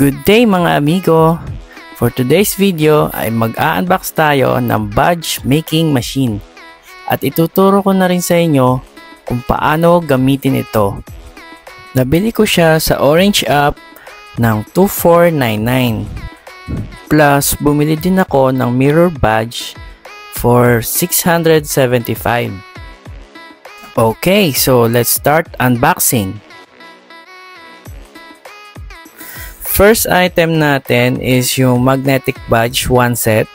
Good day mga amigo! For today's video ay mag-a-unbox tayo ng badge making machine at ituturo ko na rin sa inyo kung paano gamitin ito. Nabili ko siya sa Orange app ng 2499 plus bumili din ako ng mirror badge for 675. Okay, so let's start unboxing. First item natin is yung magnetic badge, one set.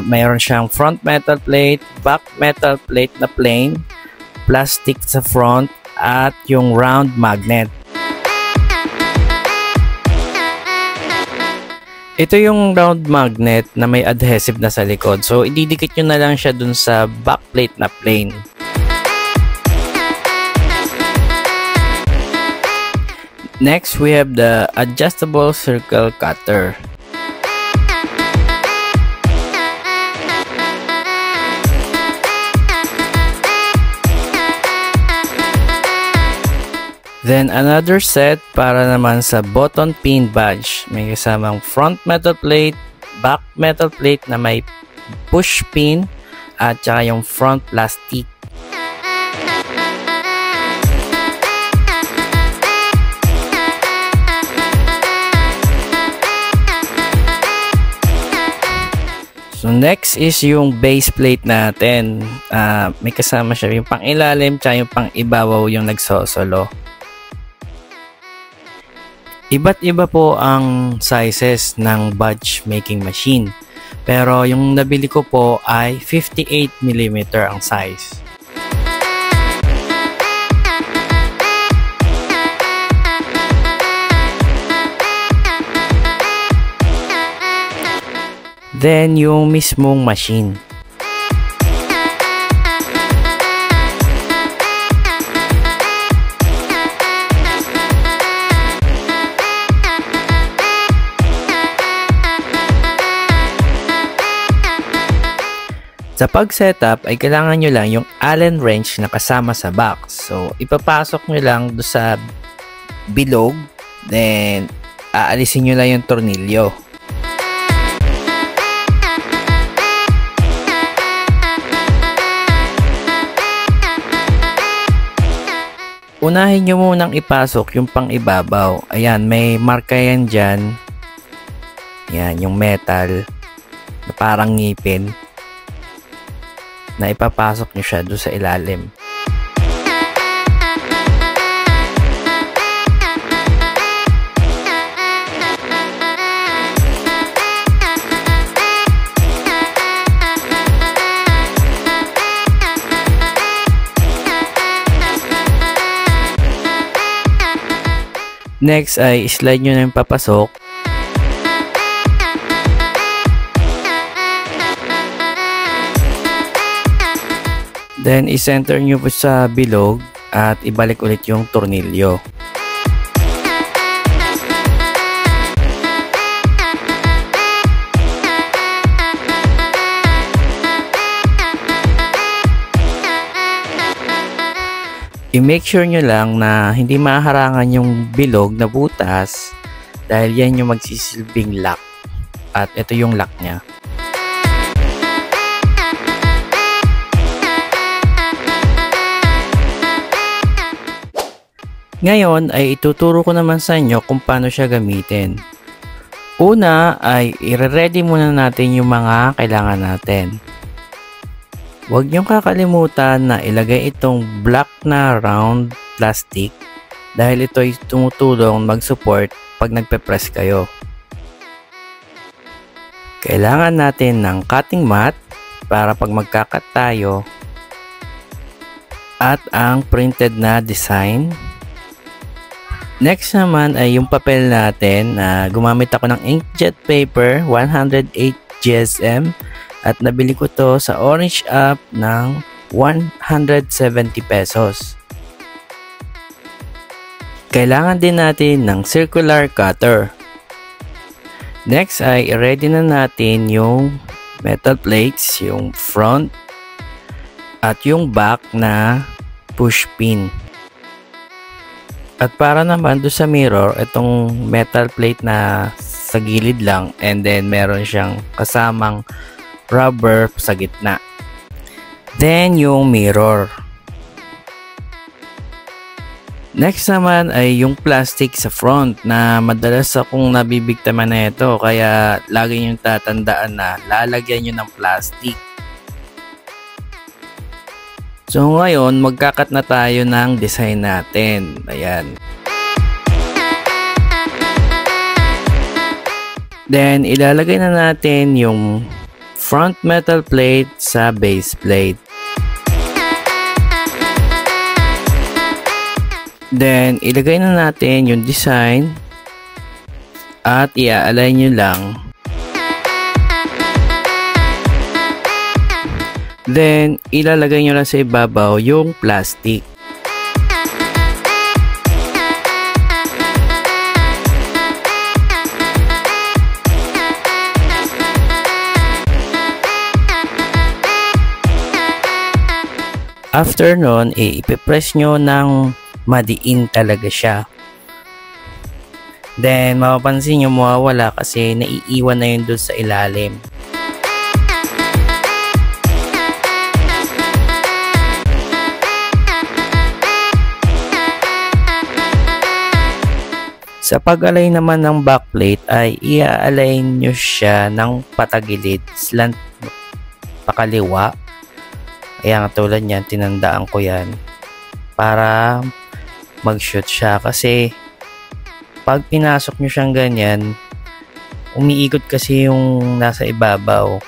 Mayroon siyang front metal plate, back metal plate na plain, plastic sa front, at yung round magnet. Ito yung round magnet na may adhesive na sa likod. So, ididikit nyo na lang siya dun sa back plate na plain. Next, we have the adjustable circle cutter. Then, another set para naman sa button pin badge. May kasamang front metal plate, back metal plate na may push pin, at saka yung front plastic. So next is yung base plate natin. May kasama siya yung pang ilalim tsaka yung pang ibabaw yung nagsosolo. Iba't iba po ang sizes ng badge making machine. Pero yung nabili ko po ay 58mm ang size. Then, yung mismong machine. Sa pag-setup ay kailangan nyo lang yung Allen wrench na kasama sa box. So, ipapasok nyo lang do sa bilog. Then, aalisin nyo lang yung tornilyo. Unahin nyo munang ipasok yung pang ibabaw. Ayan, may marka yan dyan. Ayan, yung metal na parang ngipin na ipapasok nyo siya doon sa ilalim. Next ay slide nyo na yung papasok. Then i-center nyo po sa bilog at ibalik ulit yung tornilyo. I-make sure nyo lang na hindi maharangan yung bilog na butas dahil yan yung magsisilbing lock. At ito yung lock niya. Ngayon ay ituturo ko naman sa inyo kung paano siya gamitin. Una ay i-ready muna natin yung mga kailangan natin. Huwag niyong kakalimutan na ilagay itong black na round plastic dahil ito ay tumutulong mag-support pag nagpe-press kayo. Kailangan natin ng cutting mat para pag magkakat tayo at ang printed na design. Next naman ay yung papel natin na gumamit ako ng inkjet paper 108 GSM. At nabili ko to sa Orange app ng 170 pesos. Kailangan din natin ng circular cutter. Next ay ready na natin yung metal plates, yung front at yung back na push pin. At para naman doon sa mirror, itong metal plate na sa gilid lang, and then meron siyang kasamang rubber sa gitna. Then yung mirror. Next naman ay yung plastic sa front na madalas akong nabibiktima na ito, kaya lagi nyo tatandaan na lalagyan nyo ng plastic. So ngayon magkakat na tayo ng design natin. Ayan. Then ilalagay na natin yung front metal plate sa base plate. Then, ilagay na natin yung design at i-align nyo lang. Then, ilalagay nyo lang sa ibabaw yung plastic. After nun, ipipress nyo ng madiin talaga siya. Then, mapapansin nyo mawawala kasi naiiwan na yun doon sa ilalim. Sa pag-align naman ng backplate ay i-align nyo siya ng patagilid, slant pakaliwa. Ayan, tulad yan, tinandaan ko yan para mag-shoot siya, kasi pag pinasok nyo siyang ganyan, umiikot kasi yung nasa ibabaw.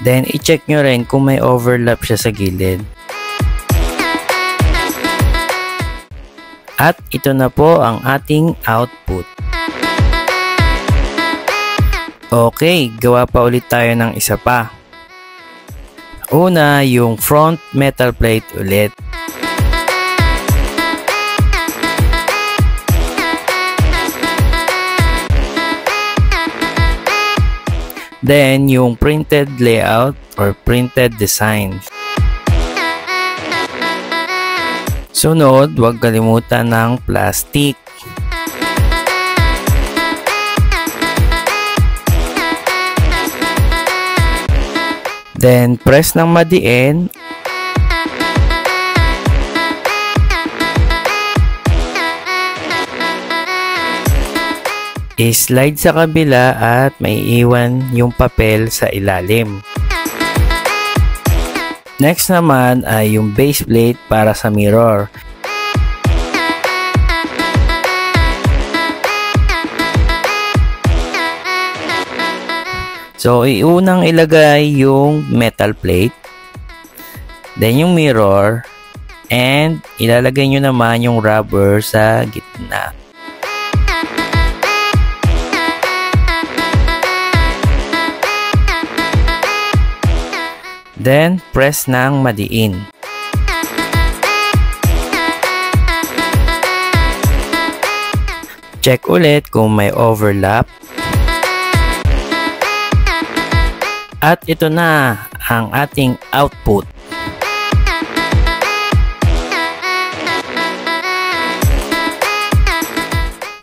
Then i-check nyo rin kung may overlap siya sa gilid. At ito na po ang ating output. Okay, gawa pa ulit tayo ng isa pa. Una, yung front metal plate ulit. Then, yung printed layout or printed design. Sunod, huwag kalimutan ng plastic. Then, press ng madiin. I-slide sa kabila at may iwan yung papel sa ilalim. Next naman ay yung base plate para sa mirror. So, iunang ilagay yung metal plate, then yung mirror, and ilalagay nyo naman yung rubber sa gitna. Then, press ng madiin. Check ulit kung may overlap. At ito na ang ating output.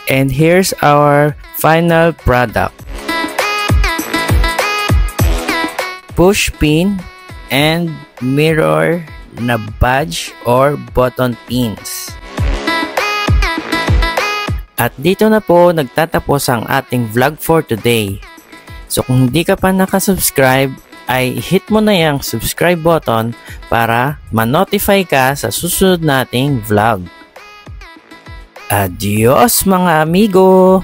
And here's our final product. Push pin and mirror na badge or button pins. At dito na po nagtatapos ang ating vlog for today. So kung hindi ka pa nakasubscribe, ay hit mo na yung subscribe button para ma-notify ka sa susunod nating vlog. Adios mga amigo!